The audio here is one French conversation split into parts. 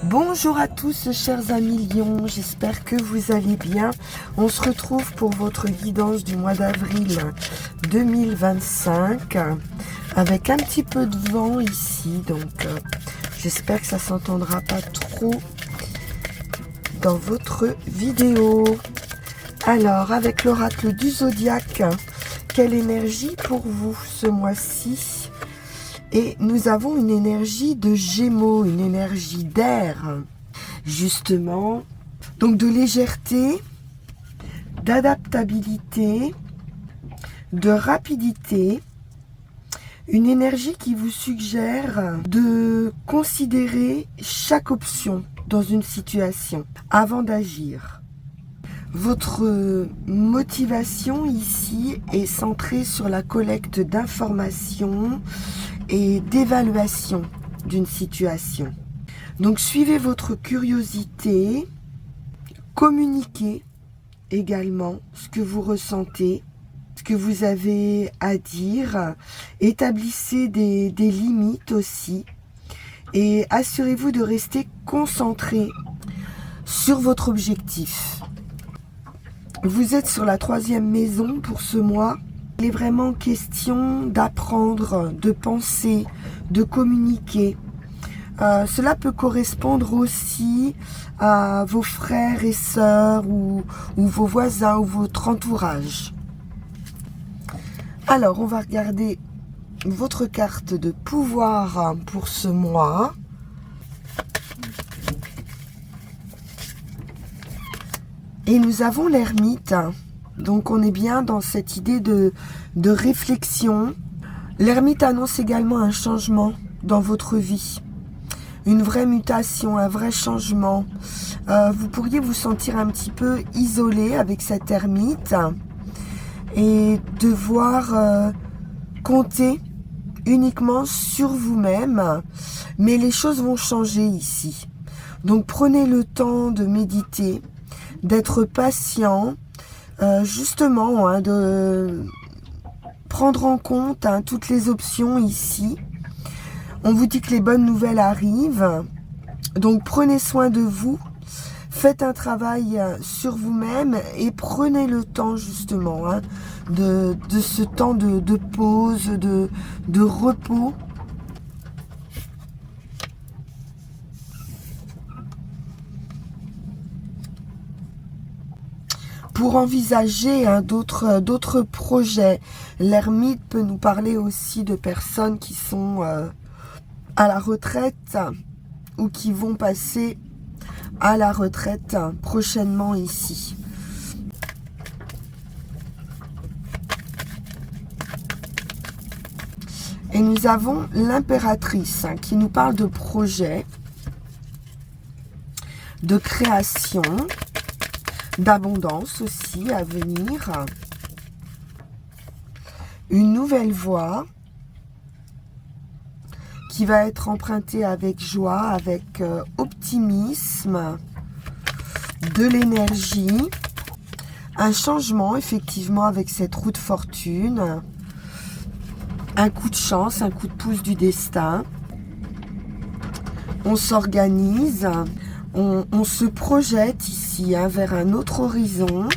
Bonjour à tous chers amis Lions, j'espère que vous allez bien. On se retrouve pour votre guidance du mois d'avril 2025 avec un petit peu de vent ici, donc j'espère que ça s'entendra pas trop dans votre vidéo. Alors avec l'oracle du zodiaque, quelle énergie pour vous ce mois-ci? Et nous avons une énergie de Gémeaux, une énergie d'air, justement. Donc de légèreté, d'adaptabilité, de rapidité. Une énergie qui vous suggère de considérer chaque option dans une situation avant d'agir. Votre motivation ici est centrée sur la collecte d'informations et d'évaluation d'une situation. Donc suivez votre curiosité, communiquez également ce que vous ressentez, ce que vous avez à dire, établissez des limites aussi et assurez-vous de rester concentré sur votre objectif. Vous êtes sur la 3e maison pour ce mois. Il est vraiment question d'apprendre, de penser, de communiquer. Cela peut correspondre aussi à vos frères et sœurs ou vos voisins ou votre entourage. Alors, on va regarder votre carte de pouvoir pour ce mois. Et nous avons l'ermite. Donc on est bien dans cette idée de réflexion. L'ermite annonce également un changement dans votre vie. Une vraie mutation, un vrai changement. Vous pourriez vous sentir un petit peu isolé avec cette ermite et devoir compter uniquement sur vous-même. Mais les choses vont changer ici. Donc prenez le temps de méditer, d'être patient, justement, de prendre en compte toutes les options ici. On vous dit que les bonnes nouvelles arrivent, donc prenez soin de vous, faites un travail sur vous-même et prenez le temps justement de ce temps de pause, de repos. Pour envisager d'autres projets. L'ermite peut nous parler aussi de personnes qui sont à la retraite ou qui vont passer à la retraite prochainement ici. Et nous avons l'impératrice qui nous parle de projets, de création, d'abondance aussi à venir, une nouvelle voie qui va être empruntée avec joie, avec optimisme, de l'énergie, un changement effectivement avec cette roue de fortune, un coup de chance, un coup de pouce du destin. On s'organise. On se projette ici vers un autre horizon.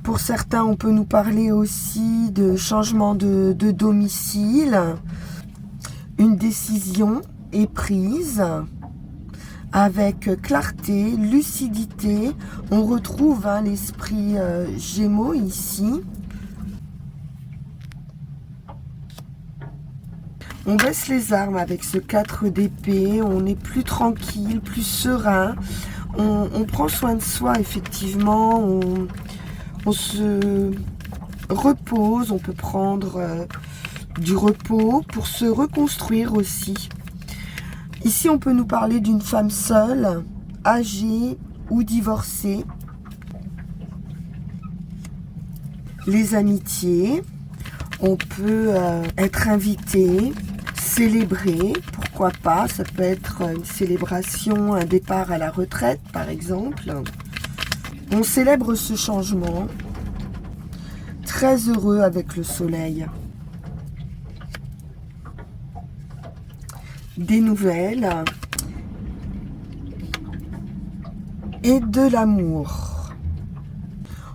Pour certains, on peut nous parler aussi de changement de domicile. Une décision est prise avec clarté, lucidité. On retrouve l'esprit Gémeaux ici. On baisse les armes avec ce 4 d'épée, on est plus tranquille, plus serein, on prend soin de soi effectivement, on se repose, on peut prendre du repos pour se reconstruire aussi. Ici on peut nous parler d'une femme seule, âgée ou divorcée. Les amitiés, on peut être invité, célébrer, pourquoi pas, ça peut être une célébration, un départ à la retraite par exemple. On célèbre ce changement, très heureux avec le soleil. des nouvelles et de l'amour.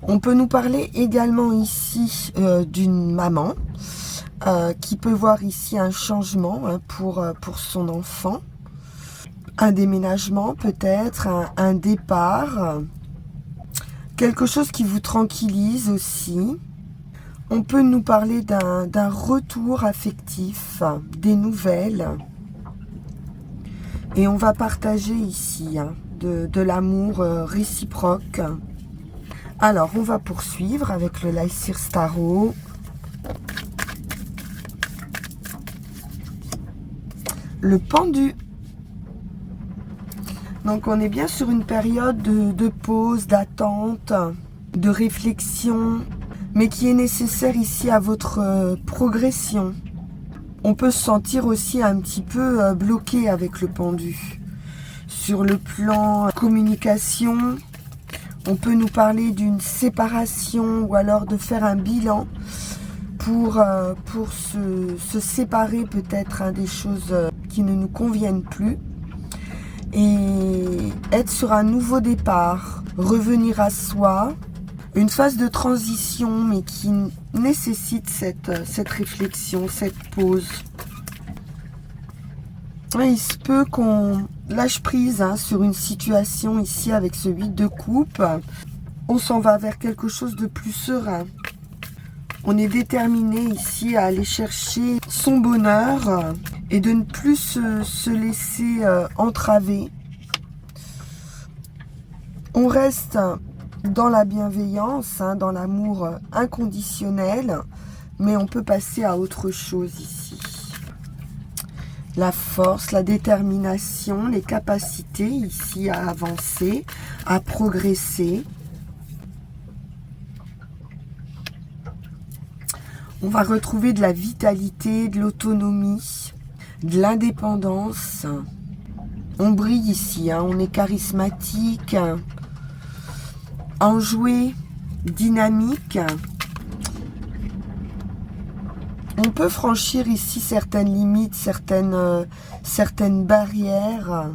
On peut nous parler également ici d'une maman qui peut voir ici un changement pour son enfant. Un déménagement peut-être, un départ, quelque chose qui vous tranquillise aussi. On peut nous parler d'un retour affectif, des nouvelles. Et on va partager ici de l'amour réciproque. Alors, on va poursuivre avec le Lycir Tarot. Le pendu. Donc, on est bien sur une période de pause, d'attente, de réflexion, mais qui est nécessaire ici à votre progression. On peut se sentir aussi un petit peu bloqué avec le pendu. Sur le plan communication, on peut nous parler d'une séparation ou alors de faire un bilan pour se séparer peut-être des choses qui ne nous conviennent plus et être sur un nouveau départ, revenir à soi, une phase de transition mais qui nécessite cette réflexion, cette pause. Et il se peut qu'on lâche prise sur une situation ici avec ce 8 de coupe. On s'en va vers quelque chose de plus serein. On est déterminé ici à aller chercher son bonheur et de ne plus se laisser entraver. On reste dans la bienveillance, dans l'amour inconditionnel, mais on peut passer à autre chose ici. La force, la détermination, les capacités ici à avancer, à progresser. On va retrouver de la vitalité, de l'autonomie, de l'indépendance. On brille ici, on est charismatique, enjoué, dynamique. On peut franchir ici certaines limites, certaines barrières.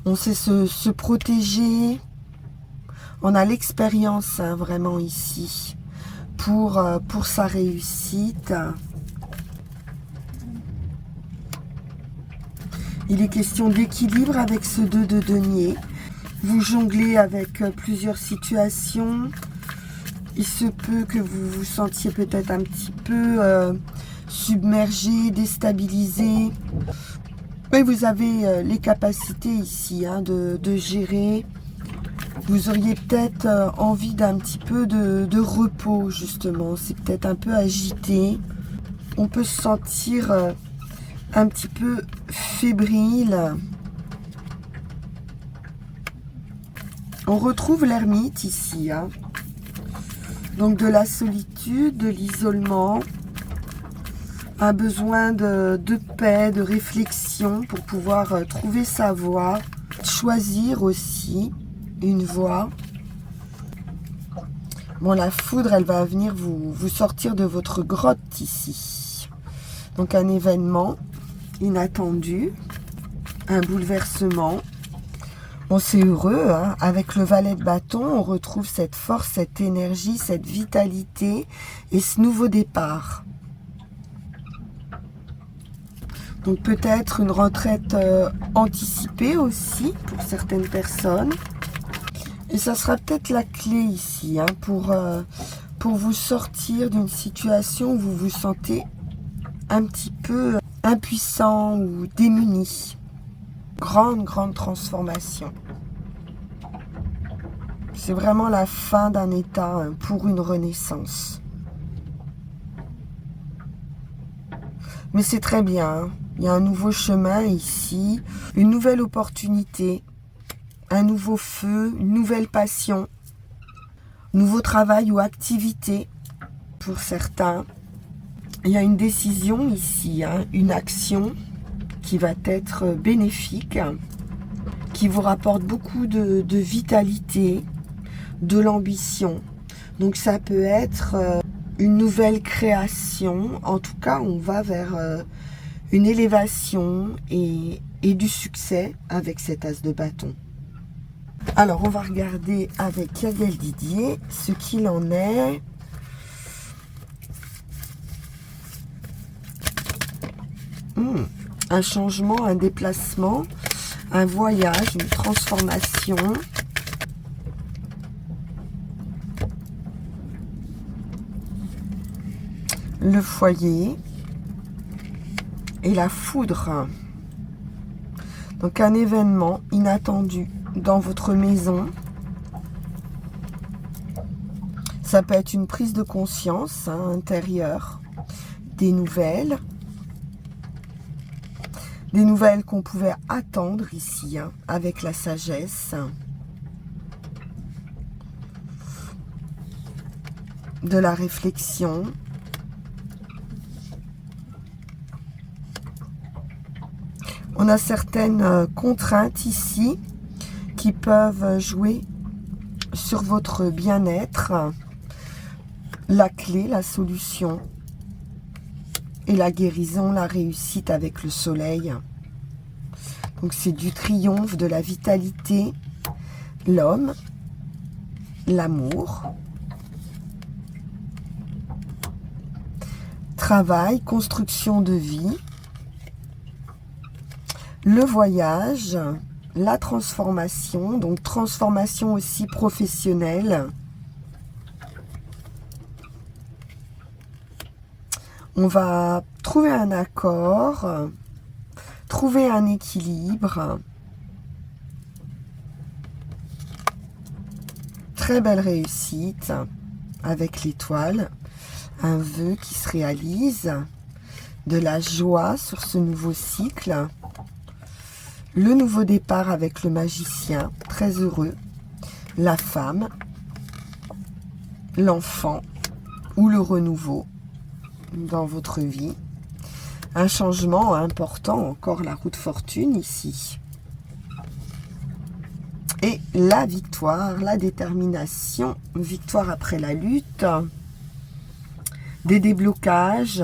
On sait se protéger. On a l'expérience vraiment ici pour sa réussite. Il est question d'équilibre avec ce 2 de denier. Vous jonglez avec plusieurs situations. Il se peut que vous vous sentiez peut-être un petit peu submergé, déstabilisé. Mais vous avez les capacités ici de gérer. Vous auriez peut-être envie d'un petit peu de repos, justement. C'est peut-être un peu agité. On peut se sentir un petit peu fébrile. On retrouve l'ermite ici. Donc de la solitude, de l'isolement, un besoin de paix, de réflexion pour pouvoir trouver sa voie, choisir aussi une voie. Bon, la foudre, elle va venir vous sortir de votre grotte ici. Donc un événement inattendu, un bouleversement. Bon, c'est heureux, avec le valet de bâton, on retrouve cette force, cette énergie, cette vitalité et ce nouveau départ. Donc peut-être une retraite anticipée aussi pour certaines personnes. Et ça sera peut-être la clé ici pour vous sortir d'une situation où vous vous sentez un petit peu impuissant ou démuni. Grande transformation. C'est vraiment la fin d'un état pour une renaissance. Mais c'est très bien. Il y a un nouveau chemin ici, une nouvelle opportunité, un nouveau feu, une nouvelle passion, nouveau travail ou activité pour certains. Il y a une décision ici, une action qui va être bénéfique, qui vous rapporte beaucoup de vitalité, de l'ambition. Donc ça peut être une nouvelle création. En tout cas, on va vers une élévation et du succès avec cet as de bâton. Alors, on va regarder avec Yael Didier ce qu'il en est. Un changement, un déplacement, un voyage, une transformation. Le foyer et la foudre. Donc un événement inattendu dans votre maison. Ça peut être une prise de conscience intérieure, des nouvelles qu'on pouvait attendre ici, avec la sagesse. De la réflexion. On a certaines contraintes ici qui peuvent jouer sur votre bien-être. La clé, la solution et la guérison, la réussite avec le soleil. Donc c'est du triomphe, de la vitalité, l'homme, l'amour, travail, construction de vie, le voyage, la transformation, donc transformation aussi professionnelle. On va trouver un accord, trouver un équilibre. Très belle réussite avec l'étoile. Un vœu qui se réalise. De la joie sur ce nouveau cycle. Le nouveau départ avec le magicien, très heureux. La femme, l'enfant ou le renouveau dans votre vie. Un changement important, encore la roue de fortune ici. Et la victoire, la détermination, victoire après la lutte, des déblocages.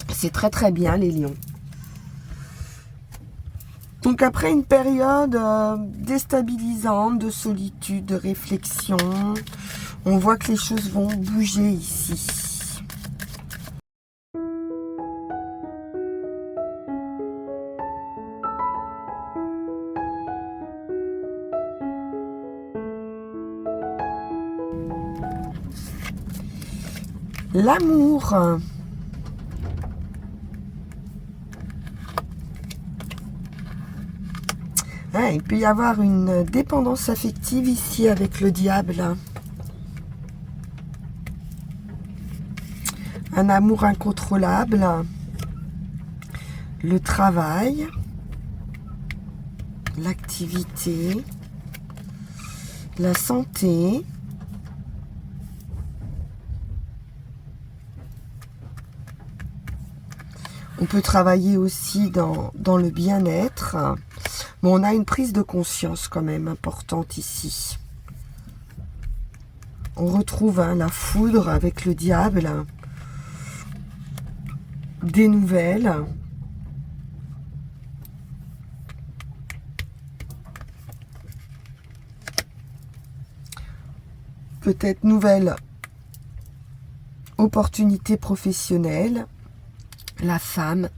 C'est très très bien les lions. Donc après une période déstabilisante de solitude, de réflexion, on voit que les choses vont bouger ici. L'amour. Il peut y avoir une dépendance affective ici avec le diable. Un amour incontrôlable. Le travail. L'activité. La santé. On peut travailler aussi dans le bien-être. Mais on a une prise de conscience quand même importante ici. On retrouve la foudre avec le diable. Des nouvelles. Peut-être nouvelles opportunités professionnelles. La femme.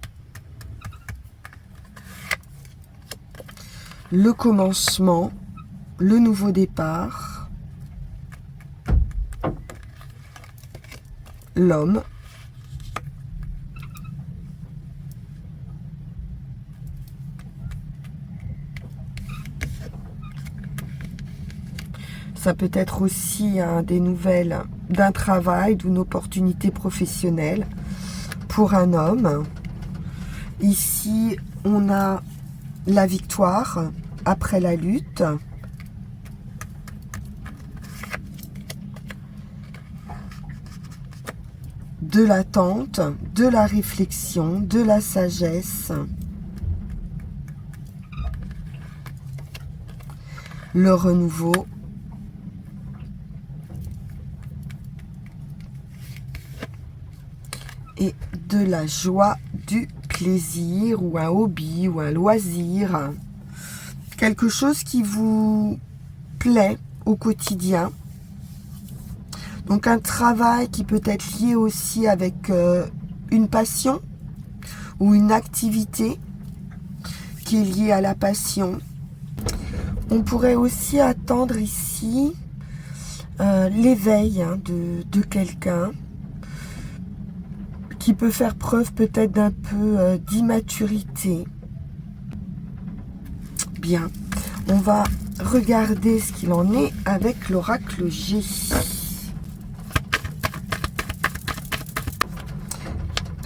Le commencement, le nouveau départ, l'homme, ça peut être aussi des nouvelles d'un travail, d'une opportunité professionnelle pour un homme. Ici, on a la victoire après la lutte. De l'attente, de la réflexion, de la sagesse. Le renouveau. Et de la joie du plaisir ou un hobby ou un loisir. Quelque chose qui vous plaît au quotidien. Donc un travail qui peut être lié aussi avec une passion ou une activité qui est liée à la passion. On pourrait aussi attendre ici l'éveil de quelqu'un qui peut faire preuve peut-être d'un peu d'immaturité. Bien, on va regarder ce qu'il en est avec l'oracle G.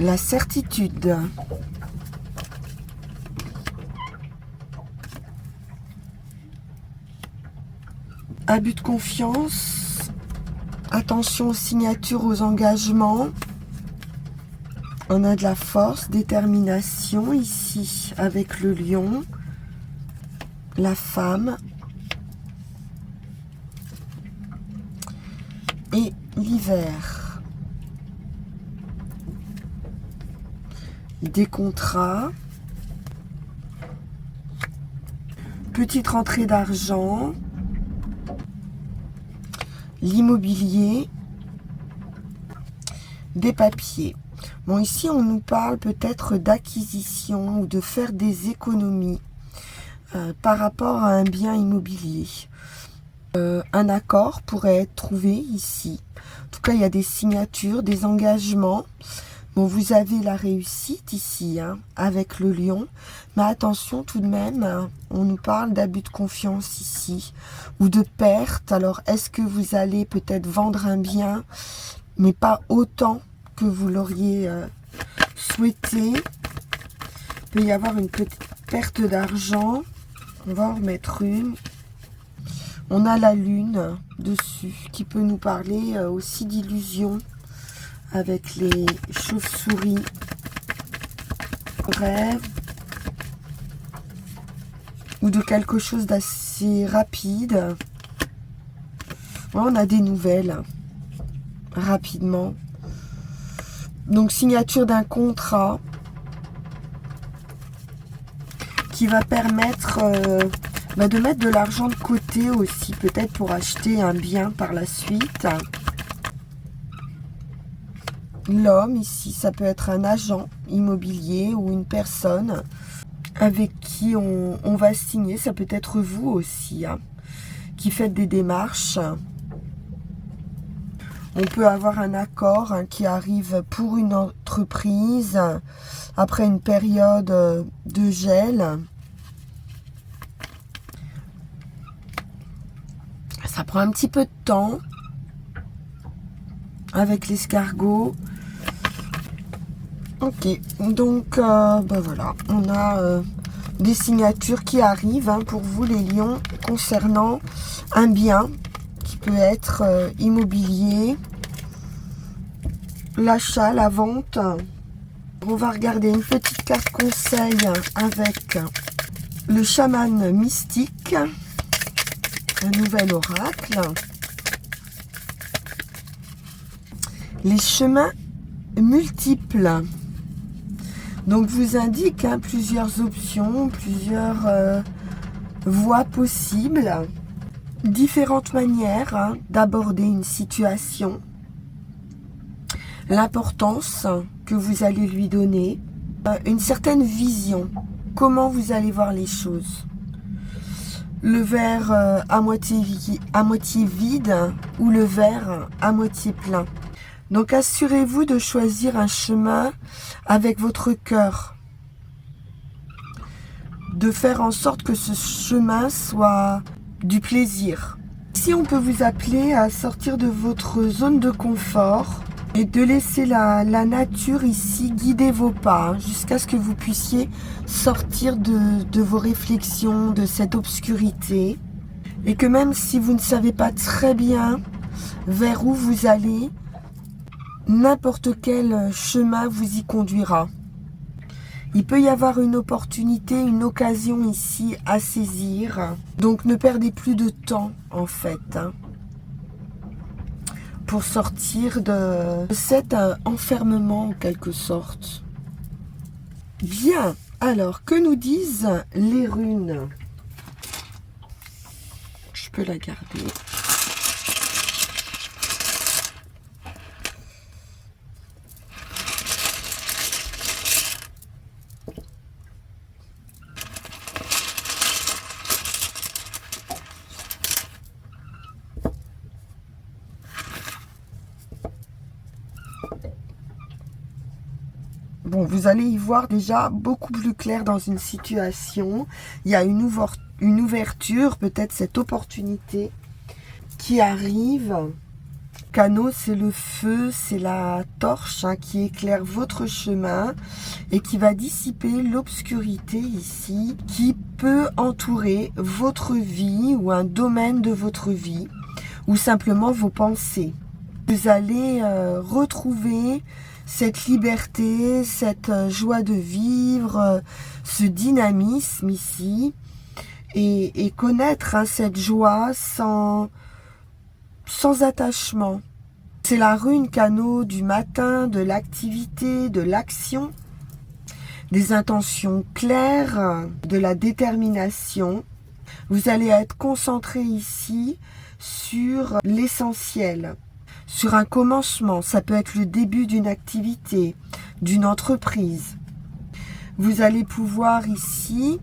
La certitude. Abus de confiance. Attention aux signatures, aux engagements. On a de la force, détermination ici avec le lion, la femme et l'hiver. Des contrats, petite rentrée d'argent, l'immobilier, des papiers. Bon, ici, on nous parle peut-être d'acquisition ou de faire des économies par rapport à un bien immobilier. Un accord pourrait être trouvé ici. En tout cas, il y a des signatures, des engagements. Bon, vous avez la réussite ici, avec le lion. Mais attention tout de même, on nous parle d'abus de confiance ici, ou de perte. Alors, est-ce que vous allez peut-être vendre un bien, mais pas autant que vous l'auriez souhaité? Il peut y avoir une petite perte d'argent. On va en remettre une. On a la lune dessus qui peut nous parler aussi d'illusion avec les chauves-souris. Rêve. Ou de quelque chose d'assez rapide. On a des nouvelles rapidement. Donc signature d'un contrat qui va permettre de mettre de l'argent de côté aussi, peut-être pour acheter un bien par la suite. L'homme ici, ça peut être un agent immobilier ou une personne avec qui on va signer. Ça peut être vous aussi, qui faites des démarches. On peut avoir un accord qui arrive pour une entreprise après une période de gel. Ça prend un petit peu de temps avec l'escargot. Ok, donc voilà, on a des signatures qui arrivent pour vous les lions concernant un bien qui peut être immobilier, l'achat, la vente. On va regarder une petite carte conseil avec le chaman mystique, un nouvel oracle, les chemins multiples. Donc vous indique plusieurs options, plusieurs voies possibles, différentes manières d'aborder une situation, l'importance que vous allez lui donner, une certaine vision, comment vous allez voir les choses. Le verre à moitié vide ou le verre à moitié plein. Donc assurez-vous de choisir un chemin avec votre cœur. De faire en sorte que ce chemin soit du plaisir. Ici, on peut vous appeler à sortir de votre zone de confort et de laisser la nature ici guider vos pas jusqu'à ce que vous puissiez sortir de vos réflexions, de cette obscurité. Et que même si vous ne savez pas très bien vers où vous allez, n'importe quel chemin vous y conduira. Il peut y avoir une opportunité, une occasion ici à saisir. Donc ne perdez plus de temps en fait pour sortir de cet enfermement en quelque sorte. Bien, alors, que nous disent les runes? Je peux la garder. Bon, vous allez y voir déjà beaucoup plus clair dans une situation. Il y a une ouverture, peut-être cette opportunité qui arrive. Canot, c'est le feu, c'est la torche qui éclaire votre chemin et qui va dissiper l'obscurité ici, qui peut entourer votre vie ou un domaine de votre vie ou simplement vos pensées. Vous allez retrouver cette liberté, cette joie de vivre, ce dynamisme ici et connaître cette joie sans attachement. C'est la rune Canot du matin, de l'activité, de l'action, des intentions claires, de la détermination. Vous allez être concentré ici sur l'essentiel, sur un commencement. Ça peut être le début d'une activité, d'une entreprise. Vous allez pouvoir ici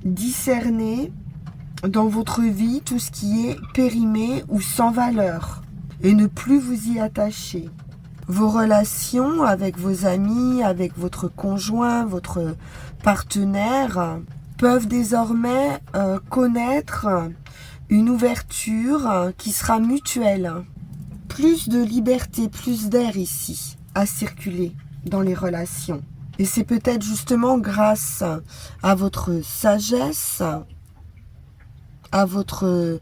discerner dans votre vie tout ce qui est périmé ou sans valeur et ne plus vous y attacher. Vos relations avec vos amis, avec votre conjoint, votre partenaire peuvent désormais connaître une ouverture qui sera mutuelle. Plus de liberté, plus d'air ici à circuler dans les relations. Et c'est peut-être justement grâce à votre sagesse, à votre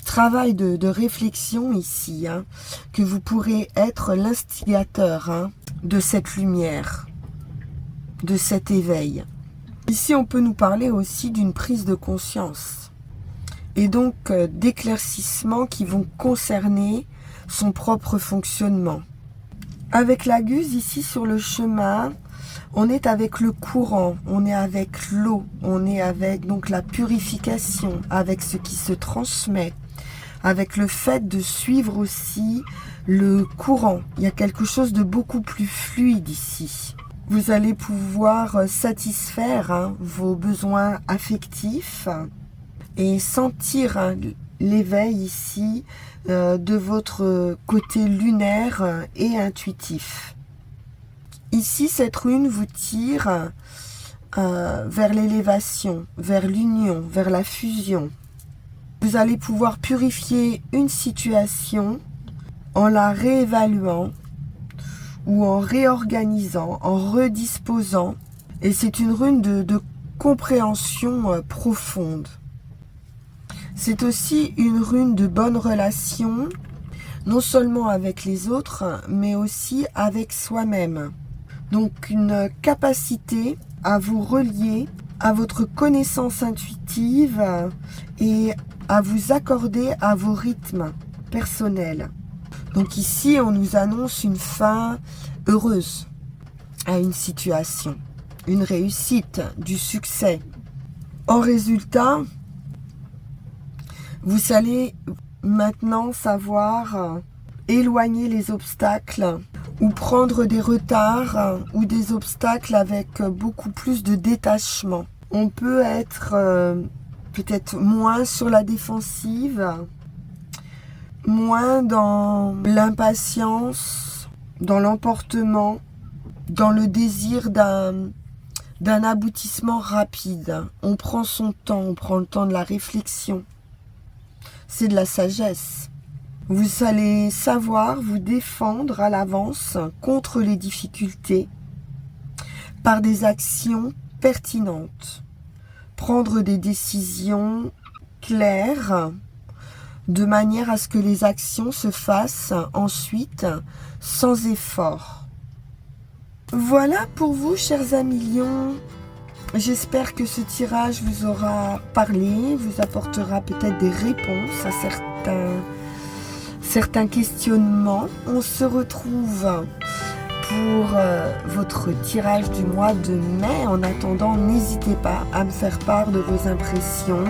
travail de réflexion ici, que vous pourrez être l'instigateur de cette lumière, de cet éveil. Ici, on peut nous parler aussi d'une prise de conscience et donc d'éclaircissements qui vont concerner son propre fonctionnement. Avec la guse ici sur le chemin, on est avec le courant, on est avec l'eau, on est avec donc la purification, avec ce qui se transmet, avec le fait de suivre aussi le courant. Il y a quelque chose de beaucoup plus fluide ici. Vous allez pouvoir satisfaire vos besoins affectifs et sentir l'éveil ici de votre côté lunaire et intuitif. Ici, cette rune vous tire vers l'élévation, vers l'union, vers la fusion. Vous allez pouvoir purifier une situation en la réévaluant ou en réorganisant, en redisposant. Et c'est une rune de compréhension profonde. C'est aussi une rune de bonne relation, non seulement avec les autres, mais aussi avec soi-même. Donc une capacité à vous relier à votre connaissance intuitive et à vous accorder à vos rythmes personnels. Donc ici, on nous annonce une fin heureuse à une situation, une réussite, du succès. En résultat, vous allez maintenant savoir éloigner les obstacles ou prendre des retards ou des obstacles avec beaucoup plus de détachement. On peut être peut-être moins sur la défensive, moins dans l'impatience, dans l'emportement, dans le désir d'un aboutissement rapide. On prend son temps, on prend le temps de la réflexion. C'est de la sagesse. Vous allez savoir vous défendre à l'avance contre les difficultés par des actions pertinentes. Prendre des décisions claires de manière à ce que les actions se fassent ensuite sans effort. Voilà pour vous, chers amis lions. J'espère que ce tirage vous aura parlé, vous apportera peut-être des réponses à certains questionnements. On se retrouve pour votre tirage du mois de mai. En attendant, n'hésitez pas à me faire part de vos impressions,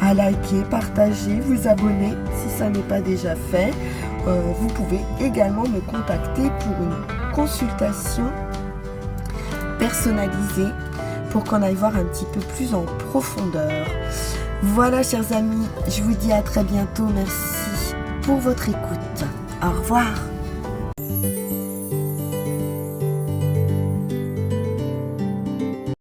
à liker, partager, vous abonner si ça n'est pas déjà fait. Vous pouvez également me contacter pour une consultation personnalisée pour qu'on aille voir un petit peu plus en profondeur. Voilà, chers amis, je vous dis à très bientôt. Merci pour votre écoute. Au revoir.